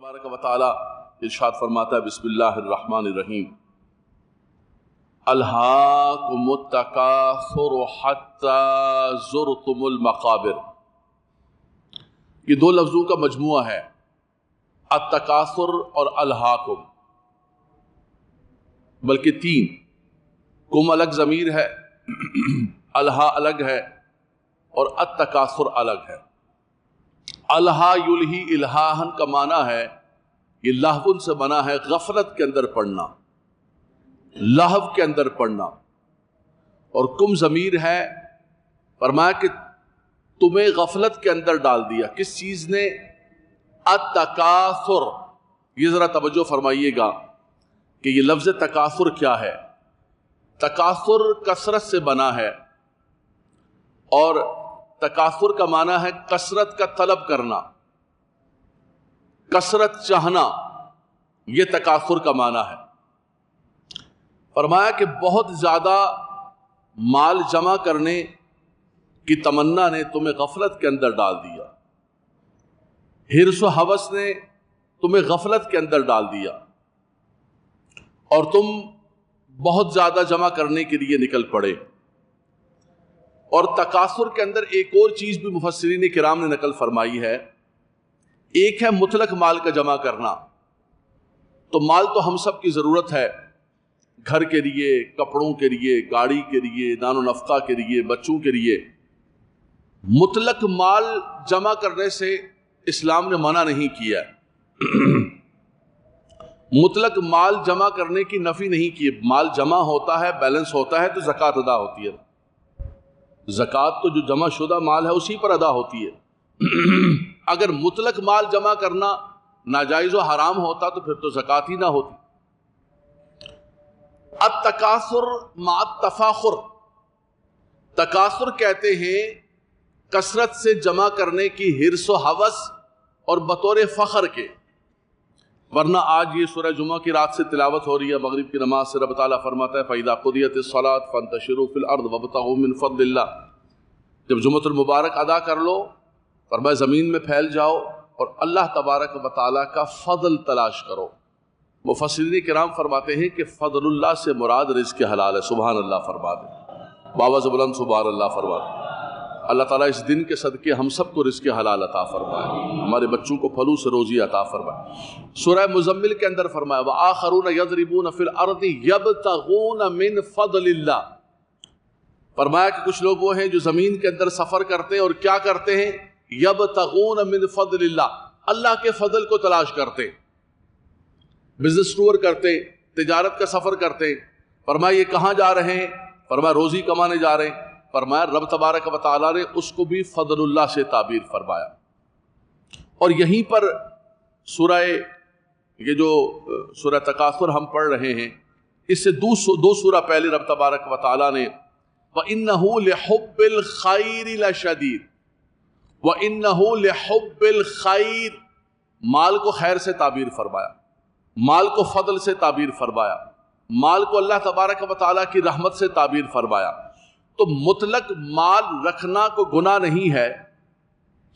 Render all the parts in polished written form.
تبارک و تعالی ارشاد فرماتا ہے بسم اللہ الرحمن الرحیم الہاکم التکاثر حتی زرتم المقابر. یہ دو لفظوں کا مجموعہ ہے، التکاثر اور الہاکم، بلکہ تین. کم الگ ضمیر ہے، الہا الگ ہے اور التکاثر الگ ہے. الہا یلہی الہاہن کا معنی ہے، یہ لہون سے بنا ہے، غفلت کے اندر پڑھنا، لہو کے اندر پڑھنا. اور کم ضمیر ہے، فرمایا کہ تمہیں غفلت کے اندر ڈال دیا. کس چیز نے؟ التکاثر. یہ ذرا توجہ فرمائیے گا کہ یہ لفظ تکاثر کیا ہے. تکاثر کثرت سے بنا ہے، اور تکاثر کا معنی ہے کثرت کا طلب کرنا، کثرت چاہنا. یہ تکاثر کا معنی ہے. فرمایا کہ بہت زیادہ مال جمع کرنے کی تمنا نے تمہیں غفلت کے اندر ڈال دیا، حرص و ہوس نے تمہیں غفلت کے اندر ڈال دیا، اور تم بہت زیادہ جمع کرنے کے لیے نکل پڑے. اور تکاثر کے اندر ایک اور چیز بھی مفسرین کرام نے نقل فرمائی ہے. ایک ہے مطلق مال کا جمع کرنا. تو مال تو ہم سب کی ضرورت ہے، گھر کے لیے، کپڑوں کے لیے، گاڑی کے لیے، نان و نفقہ کے لیے، بچوں کے لیے. مطلق مال جمع کرنے سے اسلام نے منع نہیں کیا. مطلق مال جمع کرنے کی نفی نہیں کی. مال جمع ہوتا ہے، بیلنس ہوتا ہے تو زکوٰۃ ادا ہوتی ہے. زکوٰۃ تو جو جمع شدہ مال ہے اسی پر ادا ہوتی ہے. اگر مطلق مال جمع کرنا ناجائز و حرام ہوتا تو پھر تو زکوٰۃ ہی نہ ہوتی. التکاثر مع التفاخر. تکاثر کہتے ہیں کثرت سے جمع کرنے کی حرص و ہوس اور بطور فخر کے. ورنہ آج یہ سورہ جمعہ کی رات سے تلاوت ہو رہی ہے، مغرب کی نماز سے رب تعالیٰ فرماتا ہے فَإِذَا قُضِيَتِ الصَّلَاةُ فَانتَشِرُوا فِي الْأَرْضِ وَابْتَغُوا مِنْ فَضْلِ اللَّهِ. جب جمعۃ المبارک ادا کر لو، فرمایا زمین میں پھیل جاؤ اور اللہ تبارک و تعالیٰ کا فضل تلاش کرو. مفسرین کرام فرماتے ہیں کہ فضل اللہ سے مراد رزق حلال ہے. سبحان اللہ فرما دیں، باواز بلند سبحان اللہ فرما دیں. اللہ تعالیٰ اس دن کے صدقے ہم سب کو رزق حلال عطا فرمائے، ہمارے بچوں کو پھلوں سے روزی عطا فرمائے. سورہ مزمل کے اندر فرمایا وَآخَرُونَ يَضْرِبُونَ فِي الْأَرْضِ يَبْتَغُونَ مِنْ فَضْلِ اللَّهِ. فرمایا کہ کچھ لوگ وہ ہیں جو زمین کے اندر سفر کرتے ہیں اور کیا کرتے ہیں؟ يَبْتَغُونَ مِنْ فَضْلِ اللَّهِ، اللہ کے فضل کو تلاش کرتے، بزنس ٹور کرتے، تجارت کا سفر کرتے. فرمایا یہ کہاں جا رہے ہیں؟ فرمایا روزی کمانے جا رہے ہیں. فرمایا رب تبارک و تعالیٰ نے اس کو بھی فضل اللہ سے تعبیر فرمایا. اور یہیں پر سورہ یہ جو سورہ تکاثر ہم پڑھ رہے ہیں، اس سے دو سورہ پہلے رب تبارک و تعالیٰ نے وَإِنَّهُ لِحُبِّ الْخَيْرِ لَشَدِيدٌ، وَإِنَّهُ لِحُبِّ الْخَيْرِ، مال کو خیر سے تعبیر فرمایا، مال کو فضل سے تعبیر فرمایا، مال کو اللہ تبارک و تعالیٰ کی رحمت سے تعبیر فرمایا. تو مطلق مال رکھنا کو گناہ نہیں ہے.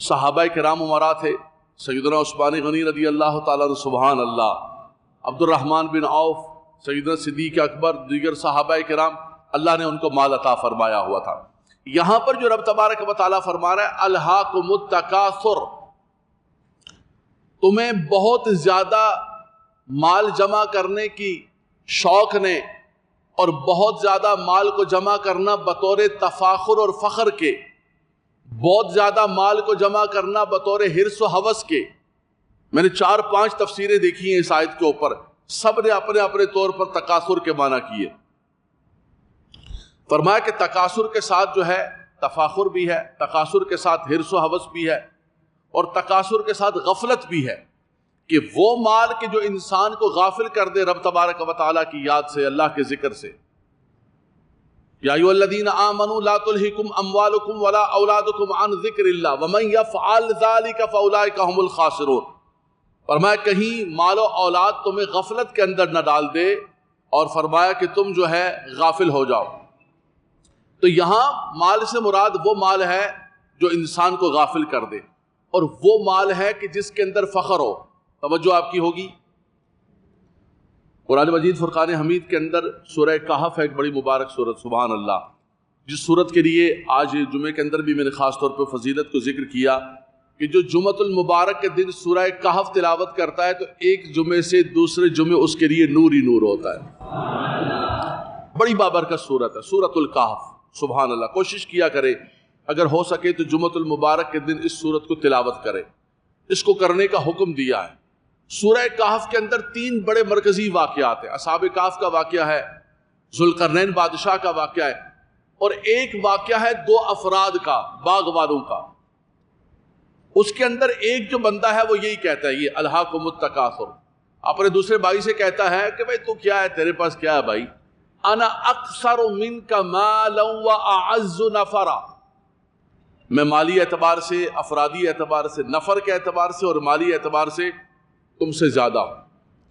صحابہ کرام امراء تھے، سیدنا عثمان غنی رضی اللہ تعالیٰ عنہ، سبحان اللہ، عبد الرحمن بن عوف، سیدنا صدیق اکبر، دیگر صحابہ کرام، اللہ نے ان کو مال عطا فرمایا ہوا تھا. یہاں پر جو رب تبارک و تعالیٰ فرما رہا ہے الہاکم التکاثر، تمہیں بہت زیادہ مال جمع کرنے کی شوق نے اور بہت زیادہ مال کو جمع کرنا بطور تفاخر اور فخر کے، بہت زیادہ مال کو جمع کرنا بطور حرص و ہوس کے. میں نے 4-5 تفسیریں دیکھی ہیں اس آیت کے اوپر، سب نے اپنے اپنے طور پر تکاثر کے معنی کیے. فرمایا کہ تکاثر کے ساتھ جو ہے تفاخر بھی ہے، تکاثر کے ساتھ حرص و ہوس بھی ہے، اور تکاثر کے ساتھ غفلت بھی ہے، کہ وہ مال کہ جو انسان کو غافل کر دے رب تبارک و تعالیٰ کی یاد سے، اللہ کے ذکر سے. یا ایھا الذین آمنوا لا تلہکم اموالکم ولا اولادکم عن ذکر اللہ ومن یفعل ذلک فاولئک هم الخاسرون. فرمایا کہیں مال و اولاد تمہیں غفلت کے اندر نہ ڈال دے، اور فرمایا کہ تم جو ہے غافل ہو جاؤ. تو یہاں مال سے مراد وہ مال ہے جو انسان کو غافل کر دے، اور وہ مال ہے کہ جس کے اندر فخر ہو، توجہ آپ کی ہوگی۔ قرآن مجید فرقان حمید کے اندر سورہ کہف ہے، ایک بڑی مبارک سورت، سبحان اللہ، جس سورت کے لیے آج جمعے کے اندر بھی میں نے خاص طور پہ فضیلت کو ذکر کیا کہ جو جمعۃ المبارک کے دن سورہ کہف تلاوت کرتا ہے تو ایک جمعے سے دوسرے جمعے اس کے لیے نور ہی نور ہوتا ہے۔ بڑی بابرکت سورت ہے سورۃ الکہف، سبحان اللہ۔ کوشش کیا کرے اگر ہو سکے تو جمعۃ المبارک کے دن اس سورت کو تلاوت کرے، اس کو کرنے کا حکم دیا ہے۔ سورہ کہف کے اندر 3 بڑے مرکزی واقعات ہیں۔ اصحاب کہف کا واقعہ ہے، ذوالقرنین بادشاہ کا واقعہ ہے، اور ایک واقعہ ہے 2 افراد کا، باغ والوں کا۔ اس کے اندر ایک جو بندہ ہے وہ یہی کہتا ہے، یہ الہاکم التکاثر، اپنے دوسرے بھائی سے کہتا ہے کہ بھائی تو کیا ہے، تیرے پاس کیا ہے بھائی؟ انا اکثر منک مالا واعز نفرا، میں مالی اعتبار سے، افرادی اعتبار سے، نفر کے اعتبار سے اور مالی اعتبار سے تم سے زیادہ ہوں۔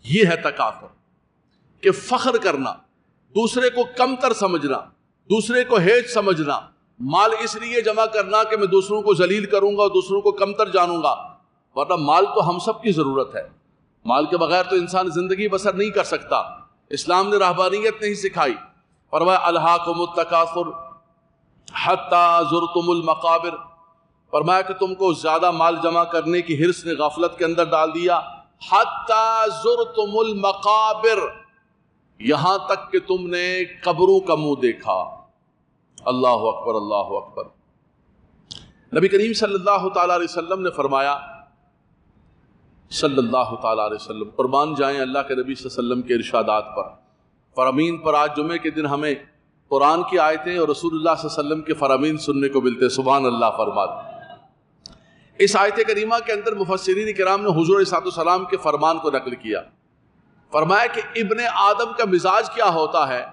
یہ ہے تکاثر، کہ فخر کرنا، دوسرے کو کمتر سمجھنا، دوسرے کو ہیچ سمجھنا، مال اس لیے جمع کرنا کہ میں دوسروں کو ذلیل کروں گا اور دوسروں کو کمتر جانوں گا، ورنہ مال تو ہم سب کی ضرورت ہے، مال کے بغیر تو انسان زندگی بسر نہیں کر سکتا۔ اسلام نے رہبانیت نہیں سکھائی، فرمایا الہاکم التکاثر حتی زرتم المقابر، فرمایا کہ تم کو زیادہ مال جمع کرنے کی حرص نے غفلت کے اندر ڈال دیا، حتی زرتم المقابر، یہاں تک کہ تم نے قبروں کا منہ دیکھا۔ اللہ اکبر، اللہ اکبر۔ نبی کریم صلی اللہ تعالیٰ علیہ وسلم نے فرمایا، صلی اللہ تعالیٰ علیہ وسلم، قربان جائیں اللہ کے نبی صلی اللہ علیہ وسلم کے ارشادات پر۔ فرامین پر آج جمعے کے دن ہمیں قرآن کی آیتیں اور رسول اللہ صلی اللہ علیہ وسلم کے فرامین سننے کو ملتے، سبحان اللہ فرماتے۔ اس آیت کریمہ کے اندر مفسرین کرام نے حضور علیہ السلام کے فرمان کو نقل کیا، فرمایا کہ ابن آدم کا مزاج کیا ہوتا ہے،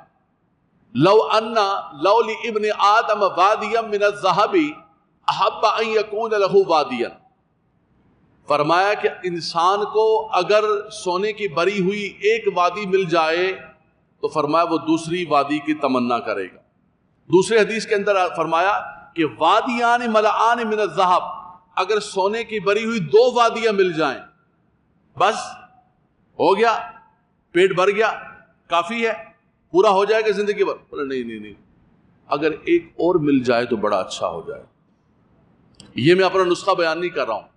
لو لابن آدم وادیا من الذهب احب ان يكون له وادیا، فرمایا کہ انسان کو اگر سونے کی بری ہوئی ایک وادی مل جائے تو فرمایا وہ دوسری وادی کی تمنا کرے گا۔ دوسرے حدیث کے اندر فرمایا کہ وادیان ملآن من الذهب، اگر سونے کی بری ہوئی 2 وادیاں مل جائیں بس ہو گیا، پیٹ بھر گیا، کافی ہے، پورا ہو جائے گا زندگی بھر۔ بولے نہیں، اگر ایک اور مل جائے تو بڑا اچھا ہو جائے۔ یہ میں اپنا نسخہ بیان نہیں کر رہا ہوں،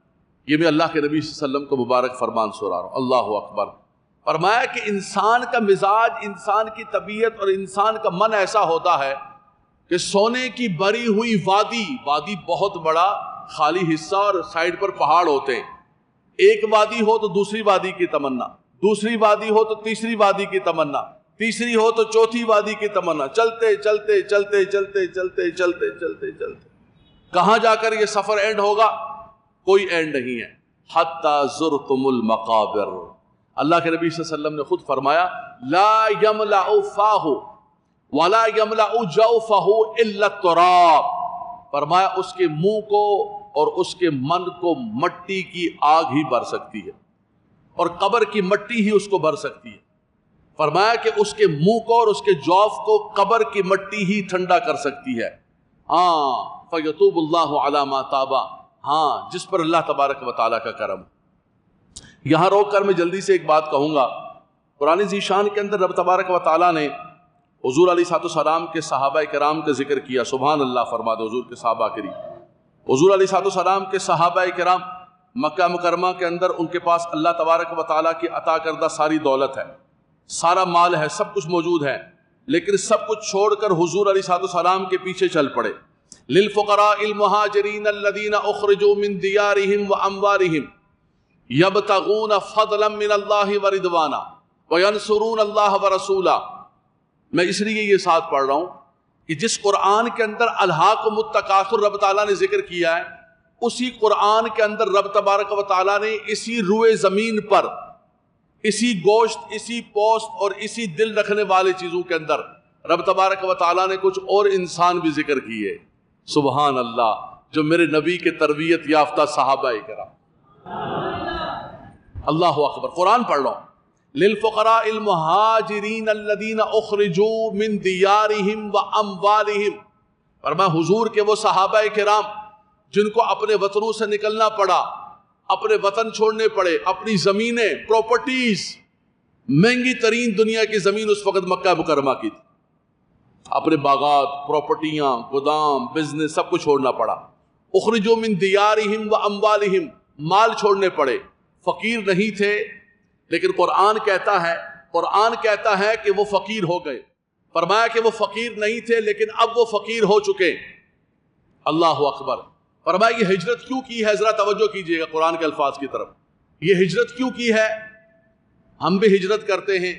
یہ میں اللہ کے نبی صلی اللہ علیہ وسلم کو مبارک فرمان سنا رہا ہوں۔ اللہ اکبر۔ فرمایا کہ انسان کا مزاج، انسان کی طبیعت اور انسان کا من ایسا ہوتا ہے کہ سونے کی بری ہوئی وادی بہت بڑا خالی حصہ اور سائڈ پر پہاڑ ہوتے ہیں، ایک وادی ہو تو دوسری وادی کی تمنا، دوسری وادی ہو تو تیسری وادی کی تمنا، تیسری ہو تو چوتھی وادی کی تمنا، چلتے چلتے چلتے چلتے چلتے چلتے چلتے چلتے کہاں جا کر یہ سفر اینڈ ہوگا؟ کوئی اینڈ نہیں ہے۔ حتی زرتم المقابر، اللہ کے نبی صلی اللہ علیہ وسلم نے خود فرمایا، لا یملأ فاہ ولا یملأ جوفہ الا التراب، فرمایا اس کے منہ کو اور اس کے من کو مٹی کی آگ ہی بھر سکتی ہے، اور قبر کی مٹی ہی اس کو بھر سکتی ہے۔ فرمایا کہ اس کے منہ کو اور اس کے جوف کو قبر کی مٹی ہی ٹھنڈا کر سکتی ہے۔ ہاں فیتوب اللہ علی ما تاب، ہاں جس پر اللہ تبارک و تعالیٰ کا کرم۔ یہاں روک کر میں جلدی سے ایک بات کہوں گا۔ قرآن ذیشان کے اندر رب تبارک و تعالیٰ نے حضور علیہ السلام کے صحابہ کرام کا ذکر کیا، سبحان اللہ فرما دے حضور کے صحابہ کریم۔ حضور علیہ السلام کے صحابہ کرام مکہ مکرمہ کے اندر ان کے پاس اللہ تبارک و تعالیٰ کی عطا کردہ ساری دولت ہے، سارا مال ہے، سب کچھ موجود ہے، لیکن سب کچھ چھوڑ کر حضور علیہ السلام کے پیچھے چل پڑے۔ للفقراء المہاجرین الذین اخرجوا من دیارہم واموالہم یبتغون فضلا من اللہ ورضوانا وینصرون اللہ ورسولہ۔ میں اس لیے یہ ساتھ پڑھ رہا ہوں کہ جس قرآن کے اندر الہاکم التکاثر رب تعالیٰ نے ذکر کیا ہے، اسی قرآن کے اندر رب تبارک و تعالیٰ نے اسی روئے زمین پر، اسی گوشت، اسی پوست اور اسی دل رکھنے والے چیزوں کے اندر رب تبارک و تعالیٰ نے کچھ اور انسان بھی ذکر کیے، سبحان اللہ، جو میرے نبی کے تربیت یافتہ صحابہ کرام۔ اللہ اکبر، قرآن پڑھ رہا ہوں۔ للفقراء المہاجرین الذین اخرجوا من دیارہم واموالہم، فرمایا حضور کے وہ صحابہ کرام جن کو اپنے وطنوں سے نکلنا پڑا، اپنے وطن چھوڑنے پڑے، اپنی زمینیں، پراپرٹیز، مہنگی ترین دنیا کی زمین اس وقت مکہ مکرمہ کی تھی، اپنے باغات، پراپرٹیاں، گودام، بزنس سب کچھ چھوڑنا پڑا۔ اخرجوا من دیارہم و اموالہم، مال چھوڑنے پڑے، فقیر نہیں تھے، لیکن قرآن کہتا ہے کہ وہ فقیر ہو گئے۔ فرمایا کہ وہ فقیر نہیں تھے لیکن اب وہ فقیر ہو چکے۔ اللہ اکبر۔ فرمایا یہ ہجرت کیوں کی ہے؟ ذرا توجہ کیجئے گا قرآن کے الفاظ کی طرف۔ یہ ہجرت کیوں کی ہے؟ ہم بھی ہجرت کرتے ہیں،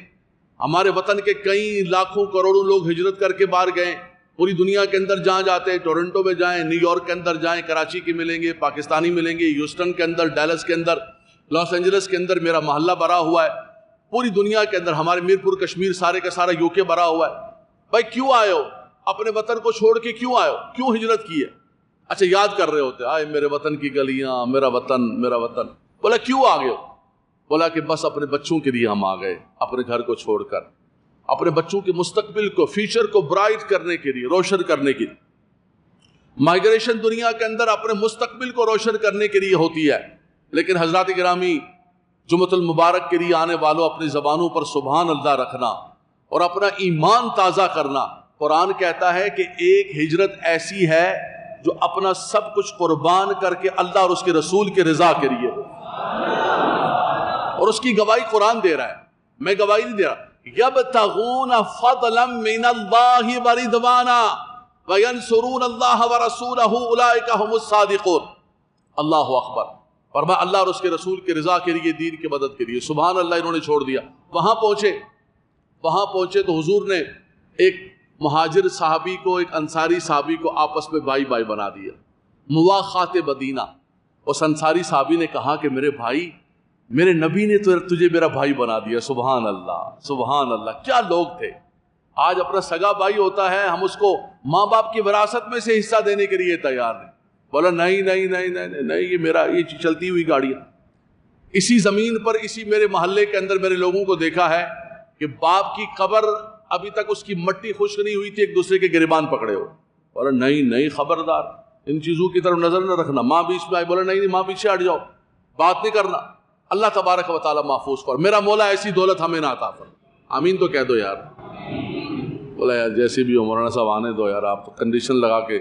ہمارے وطن کے کئی لاکھوں کروڑوں لوگ ہجرت کر کے باہر گئے، پوری دنیا کے اندر جہاں جاتے ہیں، ٹورنٹو میں جائیں، نیو یارک کے اندر جائیں، کراچی کے ملیں گے، پاکستانی ملیں گے، ہیوسٹن کے اندر، ڈیلس کے اندر، لاس اینجلس کے اندر میرا محلہ بھرا ہوا ہے، پوری دنیا کے اندر ہمارے میرپور کشمیر سارے کا سارا یو کے بھرا ہوا ہے۔ بھائی کیوں آئے ہو؟ اپنے وطن کو چھوڑ کے کیوں آئے ہو؟ کیوں ہجرت کی ہے؟ اچھا یاد کر رہے ہوتے، آئے میرے وطن کی گلیاں، میرا وطن میرا وطن۔ بولا کیوں آ گئے ہو؟ بولا کہ بس اپنے بچوں کے لیے ہم آ گئے، اپنے گھر کو چھوڑ کر، اپنے بچوں کے مستقبل کو، فیوچر کو برائٹ کرنے کے لیے، روشن کرنے کے لیے۔ مائیگریشن دنیا کے اندر اپنے مستقبل کو روشن کرنے کے لیے ہوتی ہے، لیکن حضرات گرامی جمعۃ المبارک کے لیے آنے والوں اپنی زبانوں پر سبحان اللہ رکھنا اور اپنا ایمان تازہ کرنا۔ قرآن کہتا ہے کہ ایک ہجرت ایسی ہے جو اپنا سب کچھ قربان کر کے اللہ اور اس کے رسول کے رضا کے لیے ہو، اور اس کی گواہی قرآن دے رہا ہے، میں گواہی نہیں دے رہا۔ یبتغون فضلا من اللہ ورضوانا وینصرون اللہ ورسولہ اولئک هم الصادقون۔ اللہ اکبر۔ فرمایا اللہ اور اس کے رسول کے رضا کے لیے، دین کی مدد کے لیے۔ سبحان اللہ، انہوں نے چھوڑ دیا۔ وہاں پہنچے تو حضور نے ایک مہاجر صحابی کو، ایک انصاری صحابی کو آپس میں بھائی بھائی بنا دیا، مواخات بدینہ۔ اس انصاری صحابی نے کہا کہ میرے بھائی، میرے نبی نے تجھے میرا بھائی بنا دیا۔ سبحان اللہ، سبحان اللہ، کیا لوگ تھے۔ آج اپنا سگا بھائی ہوتا ہے، ہم اس کو ماں باپ کی وراثت میں سے حصہ دینے کے لیے تیار نہیں۔ بولا نہیں نہیں نہیں نہیں نہیں، یہ میرا، یہ چلتی ہوئی گاڑیاں۔ اسی زمین پر، اسی میرے محلے کے اندر میرے لوگوں کو دیکھا ہے کہ باپ کی قبر ابھی تک اس کی مٹی خشک نہیں ہوئی تھی، ایک دوسرے کے گریبان پکڑے ہو۔ بولا نہیں نہیں، خبردار، ان چیزوں کی طرف نظر نہ رکھنا۔ ماں بیچ میں آئی، بولا نہیں نہیں، ماں پیچھے ہٹ جاؤ، بات نہیں کرنا۔ اللہ تبارک و تعالیٰ محفوظ کر، میرا مولا ایسی دولت ہمیں نہ عطا فرمائے۔ آمین تو کہہ دو یار۔ بولا یار جیسے بھی ہو مولانا صاحب آنے دو یار، آپ تو کنڈیشن لگا کے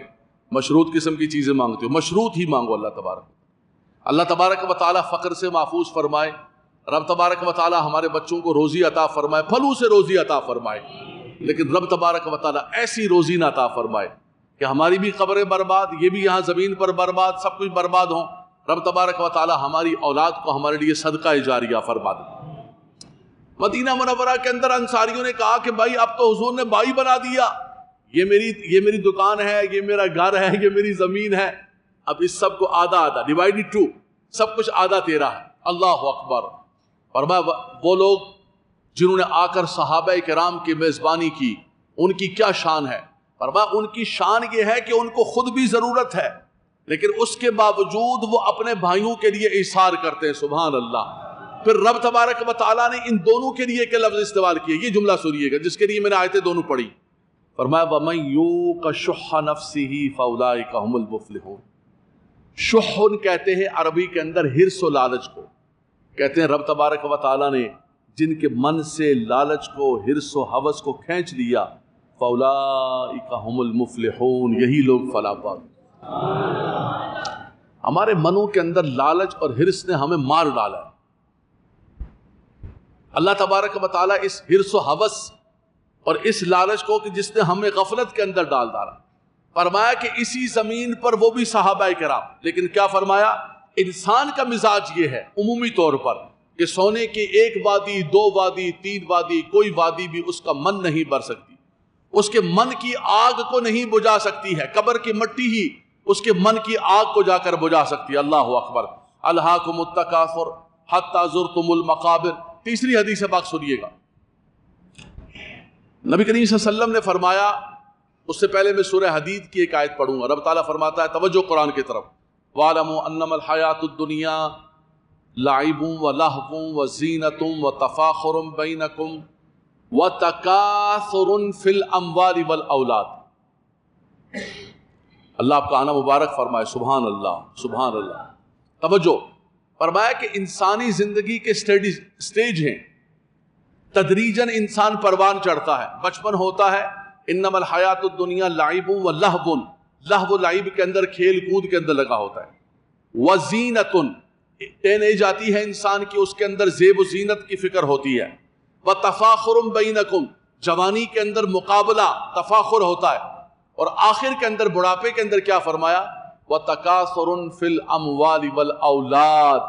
مشروط قسم کی چیزیں مانگتے ہو، مشروط ہی مانگو۔ اللہ تبارک و تعالیٰ فقر سے محفوظ فرمائے، رب تبارک و تعالیٰ ہمارے بچوں کو روزی عطا فرمائے، پھلوں سے روزی عطا فرمائے، لیکن رب تبارک و تعالیٰ ایسی روزی نہ عطا فرمائے کہ ہماری بھی قبریں برباد، یہ بھی یہاں زمین پر برباد، سب کچھ برباد ہوں۔ رب تبارک و تعالیٰ ہماری اولاد کو ہمارے لیے صدقہ جاریہ فرما دے۔ مدینہ منورہ کے اندر انصاریوں نے کہا کہ بھائی اب تو حضور نے بھائی بنا دیا، یہ میری دکان ہے، یہ میرا گھر ہے، یہ میری زمین ہے، اب اس سب کو آدھا آدھا، ڈیوائڈڈ ٹو، سب کچھ آدھا تیرا ہے۔ اللہ اکبر۔ فرمایا وہ لوگ جنہوں نے آ کر صحابہ کرام کی میزبانی کی، ان کی کیا شان ہے؟ فرمایا ان کی شان یہ ہے کہ ان کو خود بھی ضرورت ہے، لیکن اس کے باوجود وہ اپنے بھائیوں کے لیے ایثار کرتے ہیں۔ سبحان اللہ۔ پھر رب تبارک و تعالیٰ نے ان دونوں کے لیے کہ لفظ استعمال کیے، یہ جملہ سنیے گا جس کے لیے میں نے آیتیں دونوں پڑھی۔ فرمایا وَمَن يُوقَ شُحَّ نَفْسِهِ فَأُولَٰئِكَ هُمُ الْمُفْلِحُونَ۔ شح کہتے ہیں عربی کے اندر حرص و لالچ کو، کہتے ہیں رب تبارک و تعالیٰ نے جن کے من سے لالچ کو، حرص و ہوس کو کھینچ لیا، فَأُولَٰئِكَ هُمُ الْمُفْلِحُونَ، یہی لوگ فلاح پا۔ ہمارے منوں کے اندر لالچ اور حرص نے ہمیں مار ڈالا ہے۔ اللہ تبارک و تعالیٰ اس حرص و ہوس اور اس لالچ کو کہ جس نے ہمیں غفلت کے اندر ڈال ڈالا، فرمایا کہ اسی زمین پر وہ بھی صحابہ کرام، لیکن کیا فرمایا؟ انسان کا مزاج یہ ہے عمومی طور پر کہ سونے کی ایک وادی، دو وادی، تین وادی، کوئی وادی بھی اس کا من نہیں بھر سکتی، اس کے من کی آگ کو نہیں بجھا سکتی ہے، قبر کی مٹی ہی اس کے من کی آگ کو جا کر بجھا سکتی ہے۔ اللہ اکبر۔ الہاکم التکاثر حتی زرتم المقابر، تیسری حدیث پاک سنیے گا۔ نبی کریم صلی اللہ علیہ وسلم نے فرمایا، اس سے پہلے میں سورہ حدید کی ایک آیت پڑھوں گا۔ رب تعالیٰ فرماتا ہے، توجہ قرآن کی طرف، وَاعْلَمُوا أَنَّمَا الْحَيَاةُ الدُّنْيَا لَعِبٌ وَلَهْوٌ وَزِینَةٌ وَتَفَاخُرٌ بَيْنَكُمْ وَتَکَاثُرٌ فِی الْأَمْوَالِ وَالْأَوْلَادِ۔ اللہ آپ کا آنا مبارک فرمائے۔ سبحان اللہ، سبحان اللہ۔ توجہ، فرمایا کہ انسانی زندگی کے سٹیج ہیں، تدریجاً انسان پروان چڑھتا ہے. بچپن ہوتا ہے، انما الحیات الدنیا لعب و لہو، لہو لعب کے اندر کھیل کود کے اندر لگا ہوتا ہے. وزینت، ٹین ایج آتی ہے انسان کی، اس کے اندر زیب و زینت کی فکر ہوتی ہے. وتفاخر بینکم، جوانی کے اندر مقابلہ تفاخر ہوتا ہے. اور آخر کے اندر بڑھاپے کے اندر کیا فرمایا؟ وتکاثر فی الاموال والاولاد.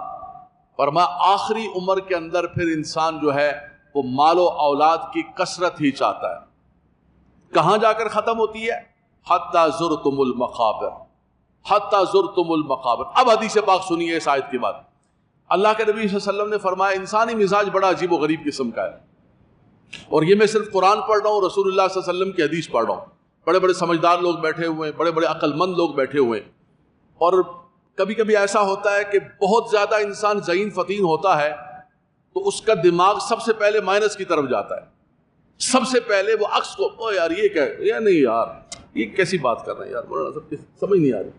فرمایا آخری عمر کے اندر پھر انسان جو ہے وہ مال و اولاد کی کثرت ہی چاہتا ہے. کہاں جا کر ختم ہوتی ہے؟ حتی زرتم المقابر، حتی زرتم المقابر. اب حدیث پاک سنیے اس آیت کی بات. اللہ کے نبی صلی اللہ علیہ وسلم نے فرمایا انسانی مزاج بڑا عجیب و غریب قسم کا ہے. اور یہ میں صرف قرآن پڑھ رہا ہوں، رسول اللہ صلی اللہ علیہ وسلم کی حدیث پڑھ رہا ہوں. بڑے بڑے سمجھدار لوگ بیٹھے ہوئے ہیں، بڑے بڑے عقل مند لوگ بیٹھے ہوئے ہیں. اور کبھی کبھی ایسا ہوتا ہے کہ بہت زیادہ انسان ذہین فتین ہوتا ہے تو اس کا دماغ سب سے پہلے مائنس کی طرف جاتا ہے. سب سے پہلے وہ عکس کو، او یار یہ کیا ہے، یا نہیں یار یہ کیسی بات کر رہے ہیں یار، مولانا صاحب سمجھ نہیں آ رہی،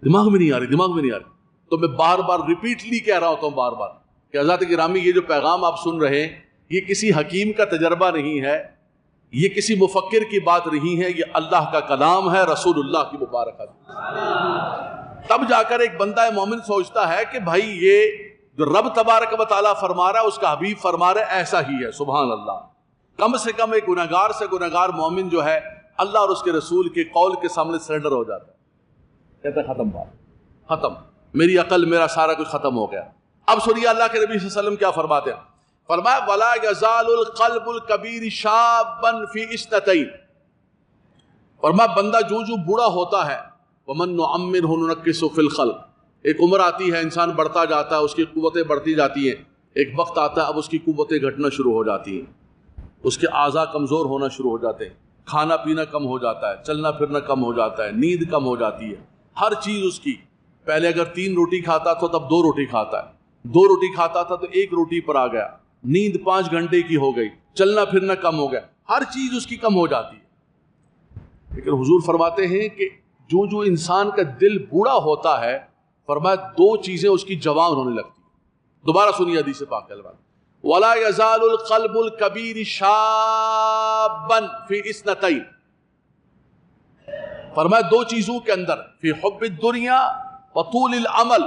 دماغ میں نہیں آ رہی، دماغ میں نہیں آ رہی. تو میں بار بار ریپیٹلی کہہ رہا ہوتا ہوں بار بار کہ حضرات گرامی یہ جو پیغام آپ سن رہے ہیں یہ کسی حکیم کا تجربہ نہیں ہے، یہ کسی مفکر کی بات نہیں ہے، یہ اللہ کا کلام ہے، رسول اللہ کی مبارک حدیث. تب جا کر ایک بندہ مومن سوچتا ہے کہ بھائی یہ جو رب تبارک و تعالیٰ فرما رہا ہے، اس کا حبیب فرما رہا ہے، ایسا ہی ہے. سبحان اللہ. کم سے کم ایک گنہگار سے گنہگار مومن جو ہے اللہ اور اس کے رسول کے قول کے سامنے سرنڈر ہو جاتا ہے، کہتا ہے ختم بات، ختم، میری عقل میرا سارا کچھ ختم ہو گیا. اب سنیے اللہ کے نبی صلی اللہ علیہ وسلم کیا فرماتے ہیں. فرمایا ولا یزال القلب الکبیر شابا فی اثنتین. فرمایا بندہ جو بوڑھا ہوتا ہے، ومن نعمرہ ننکسہ فی الخلق، ایک عمر آتی ہے انسان بڑھتا جاتا ہے، اس کی قوتیں بڑھتی جاتی ہیں. ایک وقت آتا ہے اب اس کی قوتیں گھٹنا شروع ہو جاتی ہیں، اس کے اعضاء کمزور ہونا شروع ہو جاتے ہیں، کھانا پینا کم ہو جاتا ہے، چلنا پھرنا کم ہو جاتا ہے، نیند کم ہو جاتی ہے. ہر چیز اس کی، پہلے اگر 3 روٹی کھاتا تھا تب 2 روٹی کھاتا ہے، 2 روٹی کھاتا تھا تو 1 روٹی پر آ گیا، نیند 5 گھنٹے کی ہو گئی، چلنا پھرنا کم ہو گیا، ہر چیز اس کی کم ہو جاتی ہے. لیکن حضور فرماتے ہیں کہ جو انسان کا دل بوڑھا ہوتا ہے، فرمایا 2 چیزیں اس کی جوان ہونے لگتی ہیں. دوبارہ سنیے حدیث پاک کے الفاظ. ولا یزال القلب الکبیر شابا فی اثنتین. فرمایا 2 چیزوں کے اندر، فی حب الدنیا وطول العمل.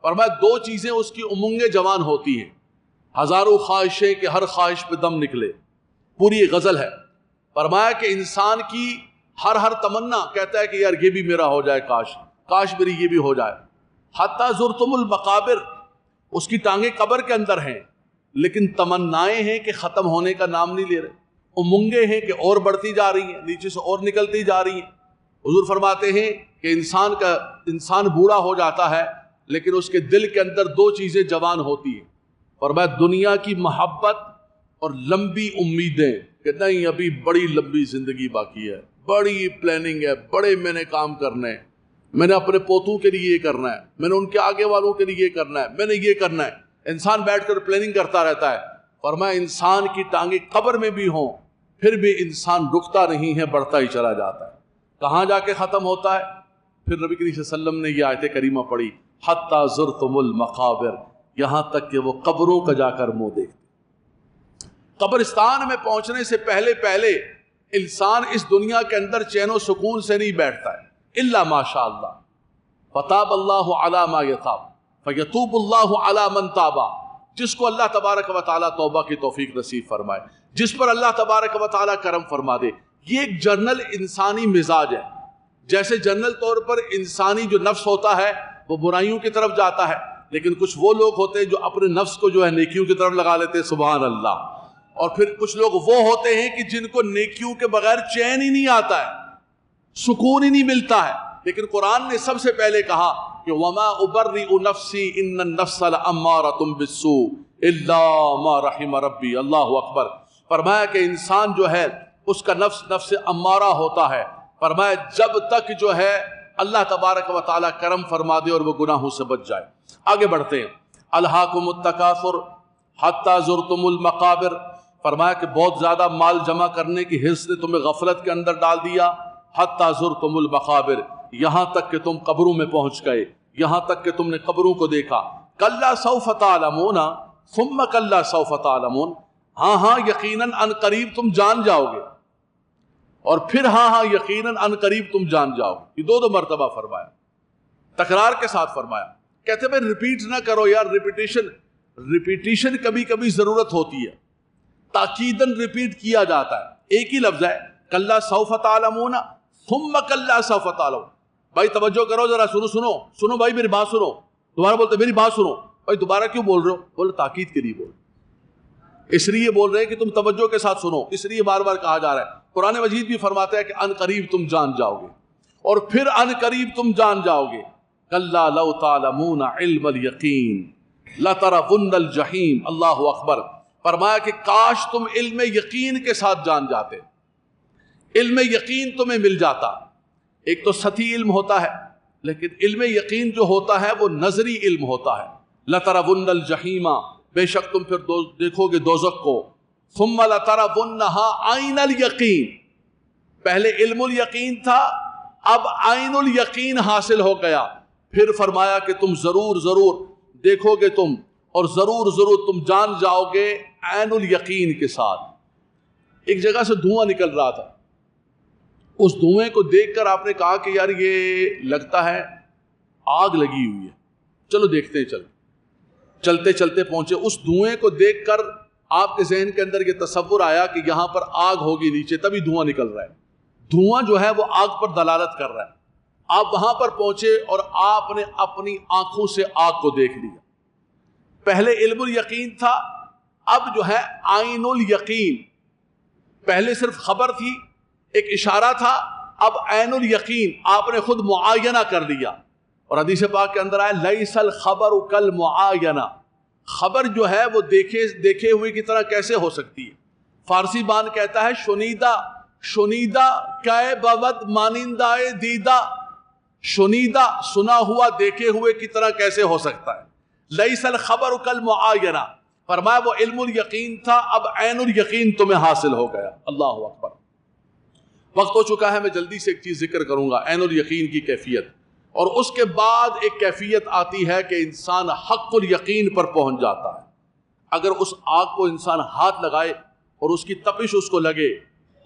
فرمایا 2 چیزیں اس کی امنگیں جوان ہوتی ہیں. ہزاروں خواہشیں کہ ہر خواہش پہ دم نکلے، پوری غزل ہے. فرمایا کہ انسان کی ہر تمنا کہتا ہے کہ یار یہ بھی میرا ہو جائے، کاش میری یہ بھی ہو جائے. حتی زرتم المقابر، اس کی ٹانگیں قبر کے اندر ہیں، لیکن تمنائیں ہیں کہ ختم ہونے کا نام نہیں لے رہے، امنگیں ہیں کہ اور بڑھتی جا رہی ہیں، نیچے سے اور نکلتی جا رہی ہیں. حضور فرماتے ہیں کہ انسان بوڑھا ہو جاتا ہے لیکن اس کے دل کے اندر 2 چیزیں جوان ہوتی ہیں. فرمایا دنیا کی محبت اور لمبی امیدیں کہ نہیں ابھی بڑی لمبی زندگی باقی ہے، بڑی پلاننگ ہے، بڑے میں نے کام کرنے ہیں، میں نے اپنے پوتوں کے لیے یہ کرنا ہے، میں نے ان کے آگے والوں کے لیے یہ کرنا ہے، میں نے یہ کرنا ہے. انسان بیٹھ کر پلاننگ کرتا رہتا ہے. فرمایا انسان کی ٹانگیں قبر میں بھی ہوں پھر بھی انسان رکتا نہیں ہے، بڑھتا ہی چلا جاتا ہے. کہاں جا کے ختم ہوتا ہے؟ پھر نبی کریم صلی اللہ علیہ وسلم نے یہ آیت کریمہ پڑھی، حتی زرتم المقابر، یہاں تک کہ وہ قبروں کا جا کر منہ دیکھتے. قبرستان میں پہنچنے سے پہلے انسان اس دنیا کے اندر چین و سکون سے نہیں بیٹھتا ہے، الا ماشاء اللہ. فتاب اللہ علی ما یتاب فیتوب اللہ علی من تابا. جس کو اللہ تبارک و تعالیٰ توبہ کی توفیق نصیب فرمائے، جس پر اللہ تبارک و تعالیٰ کرم فرما دے. یہ ایک جنرل انسانی مزاج ہے. جیسے جنرل طور پر انسانی جو نفس ہوتا ہے وہ برائیوں کی طرف جاتا ہے، لیکن کچھ وہ لوگ ہوتے ہیں جو اپنے نفس کو جو ہے نیکیوں کی طرف لگا لیتے ہیں. سبحان اللہ. اور پھر کچھ لوگ وہ ہوتے ہیں کہ جن کو نیکیوں کے بغیر چین ہی نہیں آتا ہے، سکون ہی نہیں ملتا ہے. لیکن قرآن نے سب سے پہلے کہا کہ وما ابرئ نفسی ان النفس لامارۃ بالسوء الا ما رحم ربی. اللہ اکبر. فرمایا کہ انسان جو ہے اس کا نفس امارہ ہوتا ہے. فرمایا جب تک جو ہے اللہ تبارک و تعالیٰ کرم فرما دے اور وہ گناہوں سے بچ جائے. آگے بڑھتے ہیں. الہاکم التکاثر حتی زرتم المقابر. فرمایا کہ بہت زیادہ مال جمع کرنے کی حرص نے تمہیں غفلت کے اندر ڈال دیا. حتی زرتم المقابر، یہاں تک کہ تم قبروں میں پہنچ گئے، یہاں تک کہ تم نے قبروں کو دیکھا. کلا سوف تعلمون ثم کلا سوف تعلمون، ہاں ہاں یقیناً ان قریب تم جان جاؤ گے، اور پھر ہاں ہاں یقیناً ان قریب تم جان جاؤ گے۔ یہ دو مرتبہ فرمایا، تکرار کے ساتھ فرمایا۔ کہتے ہیں ریپیٹ نہ کرو یار، ریپیٹیشن کبھی کبھی ضرورت ہوتی ہے، تاکیداً ریپیٹ کیا جاتا ہے۔ ایک ہی لفظ ہے کلا سوف تعلمون ثم کلا سوف تعلمون۔ بھائی توجہ کرو ذرا، سنو بھائی میری بات سنو۔ دوبارہ بولتے میری بات سنو۔ بھائی دوبارہ کیوں بول رہے ہو؟ بولے تاکید کے لیے بول، اس لیے بول رہے ہیں کہ تم توجہ کے ساتھ سنو، اس لیے بار بار کہا جا رہا ہے۔ قرآن مجید بھی فرماتا ہے کہ ان قریب تم جان جاؤ گے، اور پھر ان قریب تم جان جاؤ گے۔ کلا لو تعلمون علم الیقین لترون الجحیم۔ اللہ اکبر۔ فرمایا کہ کاش تم علم یقین کے ساتھ جان جاتے، علم یقین تمہیں مل جاتا۔ ایک تو سطحی علم ہوتا ہے، لیکن علم یقین جو ہوتا ہے وہ نظری علم ہوتا ہے۔ لترون الجحیم، بے شک تم پھر دیکھو گے دوزخ کو۔ ثم لترونها عین الیقین، پہلے علم الیقین تھا، اب عین الیقین حاصل ہو گیا۔ پھر فرمایا کہ تم ضرور ضرور دیکھو گے تم، اور ضرور ضرور تم جان جاؤ گے عین الیقین کے ساتھ۔ ایک جگہ سے دھواں نکل رہا تھا، اس دھوئیں کو دیکھ کر آپ نے کہا کہ یار یہ لگتا ہے آگ لگی ہوئی ہے، چلو دیکھتے ہیں۔ چلتے چلتے پہنچے، اس دھوئیں کو دیکھ کر آپ کے ذہن کے اندر یہ تصور آیا کہ یہاں پر آگ ہوگی نیچے، تبھی دھواں نکل رہا ہے۔ دھواں جو ہے وہ آگ پر دلالت کر رہا ہے۔ آپ وہاں پر پہنچے اور آپ نے اپنی آنکھوں سے آگ کو دیکھ لیا۔ پہلے علم الیقین تھا، اب جو ہے عین الیقین۔ پہلے صرف خبر تھی، ایک اشارہ تھا، اب عین الیقین آپ نے خود معائنہ کر لیا۔ اور حدیث پاک کے اندر آیا لیس الخبر کالمعاینہ، خبر جو ہے وہ دیکھے ہوئے کی طرح کیسے ہو سکتی ہے؟ فارسی بان کہتا ہے شنیدہ کائے بود مانندہ دیدہ، شنیدہ سنا ہوا دیکھے ہوئے کی طرح کیسے ہو سکتا ہے؟ لیس الخبر کالمعاینہ، فرمایا وہ علم الیقین تھا، اب عین الیقین تمہیں حاصل ہو گیا۔ اللہ اکبر۔ وقت ہو چکا ہے، میں جلدی سے ایک چیز ذکر کروں گا، عین الیقین کی کیفیت، اور اس کے بعد ایک کیفیت آتی ہے کہ انسان حق الیقین پر پہنچ جاتا ہے۔ اگر اس آگ کو انسان ہاتھ لگائے اور اس کی تپش اس کو لگے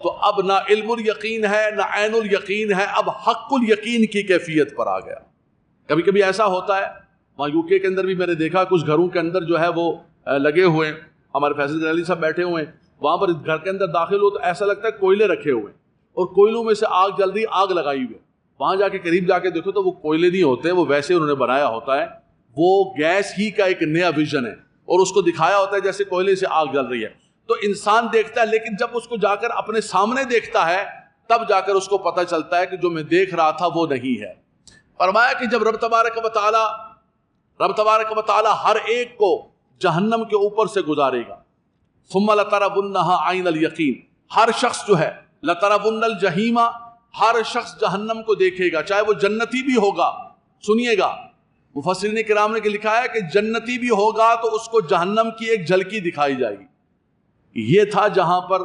تو اب نہ علم الیقین ہے نہ عین الیقین ہے، اب حق الیقین کی کیفیت پر آ گیا۔ کبھی کبھی ایسا ہوتا ہے، وہاں یو کے اندر بھی میں نے دیکھا کچھ گھروں کے اندر جو ہے وہ لگے ہوئے ہیں، ہمارے فیصل گرالی صاحب بیٹھے ہوئے ہیں، وہاں پر گھر کے اندر داخل ہو تو ایسا لگتا ہے کوئلے رکھے ہوئے ہیں، اور کوئلوں میں سے آگ جل رہی، آگ لگائی ہوئی ہے۔ وہاں جا کے قریب جا کے دیکھو تو وہ کوئلے نہیں ہوتے، وہ ویسے انہوں نے بنایا ہوتا ہے، وہ گیس ہی کا ایک نیا ویژن ہے، اور اس کو دکھایا ہوتا ہے جیسے کوئلے سے آگ جل رہی ہے۔ تو انسان دیکھتا ہے، لیکن جب اس کو جا کر اپنے سامنے دیکھتا ہے تب جا کر اس کو پتہ چلتا ہے کہ جو میں دیکھ رہا تھا وہ نہیں ہے۔ فرمایا کہ جب رب تبارک و تعالی ہر ایک کو جہنم کے اوپر سے گزارے گا، ثم لترونها عین الیقین، ہر شخص جو ہے لترون الجحیم، ہر شخص جہنم کو دیکھے گا، چاہے وہ جنتی بھی ہوگا۔ سنیے گا، مفسرین کرام نے لکھا ہے کہ جنتی بھی ہوگا تو اس کو جہنم کی ایک جھلکی دکھائی جائے گی۔ یہ تھا جہاں پر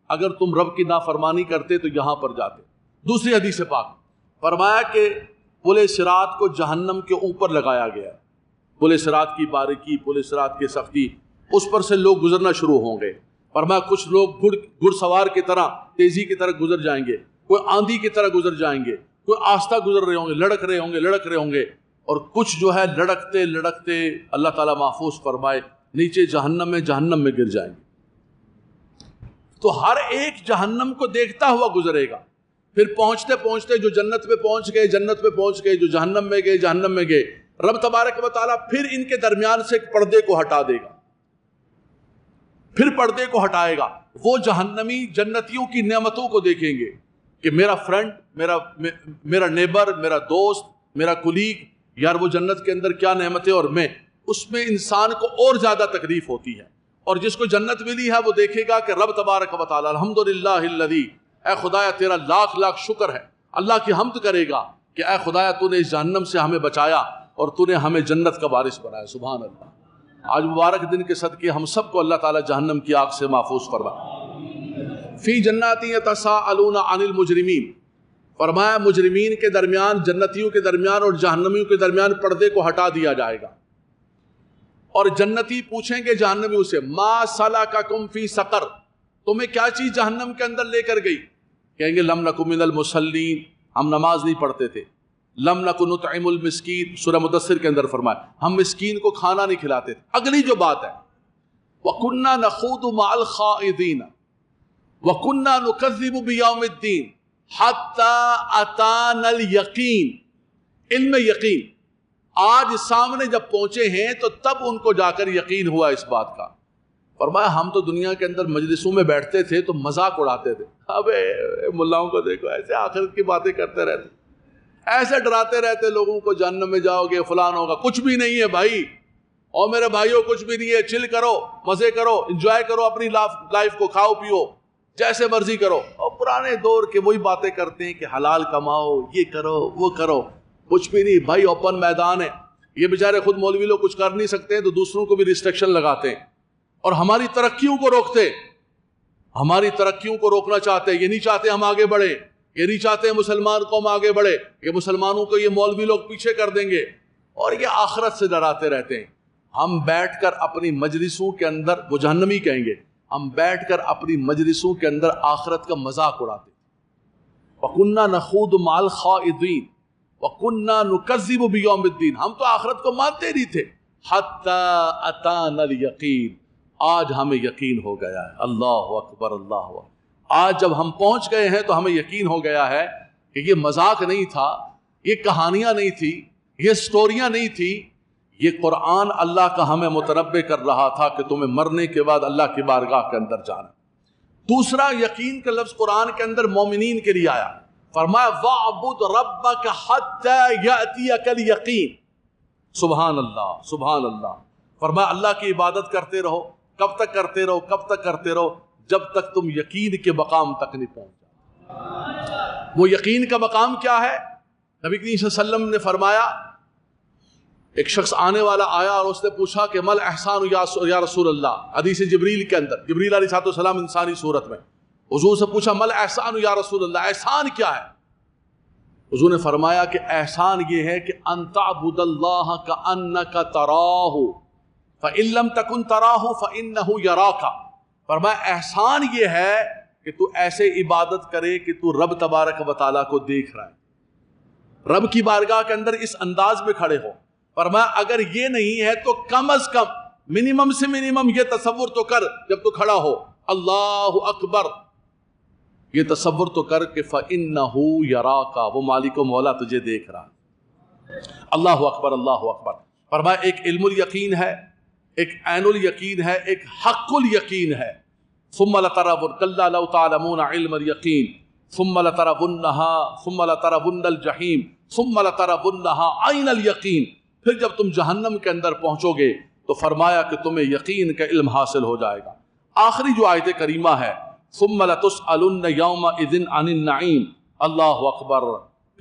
اگر تم رب کی نافرمانی کرتے تو یہاں پر جاتے۔ دوسری حدیث پاک فرمایا کہ پل صراط کو جہنم کے اوپر لگایا گیا، پل صراط کی باریکی، پل صراط کی سختی، اس پر سے لوگ گزرنا شروع ہوں گے۔ فرمایا کچھ لوگ گھڑ سوار کی طرح تیزی کی طرح گزر جائیں گے، کوئی آندھی کی طرح گزر جائیں گے، کوئی آہستہ گزر رہے ہوں گے، لڑک رہے ہوں گے، اور کچھ جو ہے لڑکتے لڑکتے اللہ تعالیٰ محفوظ فرمائے نیچے جہنم میں گر جائیں گے۔ تو ہر ایک جہنم کو دیکھتا ہوا گزرے گا، پھر پہنچتے پہنچتے جو جنت پہ پہنچ گئے، جو جہنم میں گئے، رب تبارک و تعالیٰ پھر ان کے درمیان سے ایک پردے کو ہٹا دے گا، پھر پردے کو ہٹائے گا۔ وہ جہنمی جنتیوں کی نعمتوں کو دیکھیں گے کہ میرا فرینڈ، میرا نیبر، میرا دوست، میرا کولیگ، یار وہ جنت کے اندر کیا نعمتیں، اور میں اس میں انسان کو اور زیادہ تکلیف ہوتی ہے۔ اور جس کو جنت ملی ہے وہ دیکھے گا کہ رب تبارک و تعالی الحمدللہ الذی، اے خدایا تیرا لاکھ لاکھ شکر ہے، اللہ کی حمد کرے گا کہ اے خدایا تو نے اس جہنم سے ہمیں بچایا اور تو نے ہمیں جنت کا وارث بنایا۔ سبحان اللہ۔ آج مبارک دن کے صدقے ہم سب کو اللہ تعالی جہنم کی آگ سے محفوظ فرمائے۔ فی جنات یتساءلون عن المجرمین، فرمایا مجرمین کے درمیان، جنتیوں کے درمیان اور جہنمیوں کے درمیان پردے کو ہٹا دیا جائے گا۔ اور جنتی پوچھیں گے جہنمیوں سے ما سلککم فی سقر، تمہیں کیا چیز جہنم کے اندر لے کر گئی؟ کہیں گے لم نک من المصلین، ہم نماز نہیں پڑھتے تھے. لم نک نطعم المسکین، سورہ مدثر کے اندر فرمایا ہم مسکین کو کھانا نہیں کھلاتے تھے. اگلی جو بات ہے وَكُنَّا نَخُوضُ مَعَ الْخَائِضِينَ وَكُنَّا نُكَذِّبُ بِيَوْمِ الدِّينِ حَتَّى أَتَانَا الْيَقِينَ. علم یقین آج سامنے جب پہنچے ہیں تو تب ان کو جا کر یقین ہوا اس بات کا. فرمایا ہم تو دنیا کے اندر مجلسوں میں بیٹھتے تھے تو مذاق اڑاتے تھے، ابے ملاؤں کو دیکھو ایسے آخرت کی باتیں کرتے رہتے، ایسے ڈراتے رہتے لوگوں کو جہنم میں جاؤ گے فلان ہوگا. کچھ بھی نہیں ہے بھائی، اور میرے بھائیوں کچھ بھی نہیں ہے. چل کرو، مزے کرو، انجوائے کرو اپنی لائف کو، کھاؤ پیو جیسے مرضی کرو. اور پرانے دور کے وہی باتیں کرتے ہیں کہ حلال کماؤ، یہ کرو وہ کرو. کچھ بھی نہیں بھائی، اوپن میدان ہے. یہ بیچارے خود مولوی لوگ کچھ کر نہیں سکتے ہیں تو دوسروں کو بھی ریسٹرکشن لگاتے ہیں اور ہماری ترقیوں کو روکتے، ہماری ترقیوں کو روکنا چاہتے ہیں. یہ نہیں چاہتے ہم آگے بڑھیں، یہ نہیں چاہتے مسلمان قوم آگے بڑھے، کہ مسلمانوں کو یہ مولوی لوگ پیچھے کر دیں گے، اور یہ آخرت سے ڈراتے رہتے ہیں. ہم بیٹھ کر اپنی مجلسوں کے اندر، وہ جہنمی کہیں گے، ہم بیٹھ کر اپنی مجلسوں کے اندر آخرت کا مذاق اڑاتے. وَكُنَّا نَخُوضُ مَعَ الْخَائِضِينَ وَكُنَّا نُكَذِّبُ بِيَوْمِ الدِّينِ. ہم تو آخرت کو مانتے نہیں تھے. حَتَّى أَتَانَا الْيَقِينَ، آج ہمیں یقین ہو گیا ہے. اللہ اکبر اللہ اکبر. آج جب ہم پہنچ گئے ہیں تو ہمیں یقین ہو گیا ہے کہ یہ مذاق نہیں تھا، یہ کہانیاں نہیں تھی، یہ سٹوریاں نہیں تھی، یہ قرآن اللہ کا ہمیں متنبع کر رہا تھا کہ تمہیں مرنے کے بعد اللہ کی بارگاہ کے اندر جانا. دوسرا یقین کا لفظ قرآن کے اندر مومنین کے لیے آیا. فرمایا وَاعْبُدْ رَبَّكَ حَتَّى يَأْتِيَكَ الْيَقِينُ. سبحان اللہ سبحان اللہ. فرمایا اللہ کی عبادت کرتے رہو. کب تک کرتے رہو؟ کب تک کرتے رہو؟ جب تک تم یقین کے مقام تک نہیں پہنچ جاؤ. وہ یقین کا مقام کیا ہے؟ نبی کریم صلی اللہ علیہ وسلم نے فرمایا، ایک شخص آنے والا آیا اور اس نے پوچھا کہ مل احسان یا رسول اللہ. حدیث جبریل کے اندر جبریل علیہ السلام انسانی صورت میں حضور سے پوچھا مل احسان یا رسول اللہ، احسان کیا ہے؟ حضور نے فرمایا کہ احسان یہ ہے کہ ان تعبد اللہ کأنک تراہ فإن لم تکن تراہ فإنہ یراک. فرمایا احسان یہ ہے کہ تو ایسے عبادت کرے کہ تو رب تبارک و تعالیٰ کو دیکھ رہا ہے، رب کی بارگاہ کے اندر اس انداز میں کھڑے ہو. فرمایا اگر یہ نہیں ہے تو کم از کم منیمم سے منیمم یہ تصور تو کر جب تو کھڑا ہو اللہ اکبر، یہ تصور تو کر کہ فَإِنَّهُ يَرَاكَ، وہ مالک و مولا تجھے دیکھ رہا. اللہ اکبر اللہ اکبر. فرمایا ایک علم الیقین ہے، ایک عین الیقین ہے، ایک حق الیقین ہے. ثم لترون کلا لو تعلمون علم الیقین ثم لترونها ثم لترون الجحیم ثم لترونها عین الیقین. پھر جب تم جہنم کے اندر پہنچو گے تو فرمایا کہ تمہیں یقین کا علم حاصل ہو جائے گا. آخری جو آیت کریمہ ہے ثم لتسألن یومئذ عن النعیم. اللہ اکبر.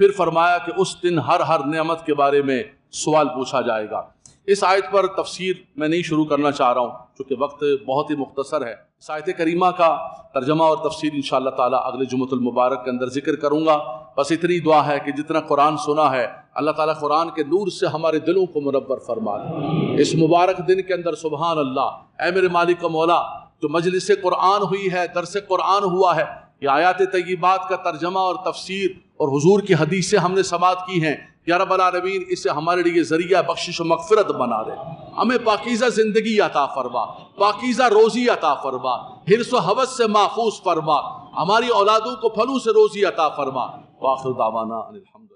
پھر فرمایا کہ اس دن ہر نعمت کے بارے میں سوال پوچھا جائے گا. اس آیت پر تفسیر میں نہیں شروع کرنا چاہ رہا ہوں چونکہ وقت بہت ہی مختصر ہے. اس آیت کریمہ کا ترجمہ اور تفسیر انشاءاللہ تعالی اگلے جمعۃ المبارک کے اندر ذکر کروں گا. بس اتنی دعا ہے کہ جتنا قرآن سنا ہے اللہ تعالیٰ قرآن کے نور سے ہمارے دلوں کو منور فرما دے. اس مبارک دن کے اندر سبحان اللہ، اے میرے مالک و مولا، جو مجلس قرآن ہوئی ہے، درس قرآن ہوا ہے، یہ آیات طیبات کا ترجمہ اور تفسیر اور حضور کی حدیث سے ہم نے سماعت کی ہیں. یا رب العالمین اسے ہمارے لیے ذریعہ بخشش و مغفرت بنا دے. ہمیں پاکیزہ زندگی عطا فرما، پاکیزہ روزی عطا فرما، حرص و ہوس سے محفوظ فرما، ہماری اولادوں کو پھلوں سے روزی عطا فرما. وآخر دعوانا ان الحمد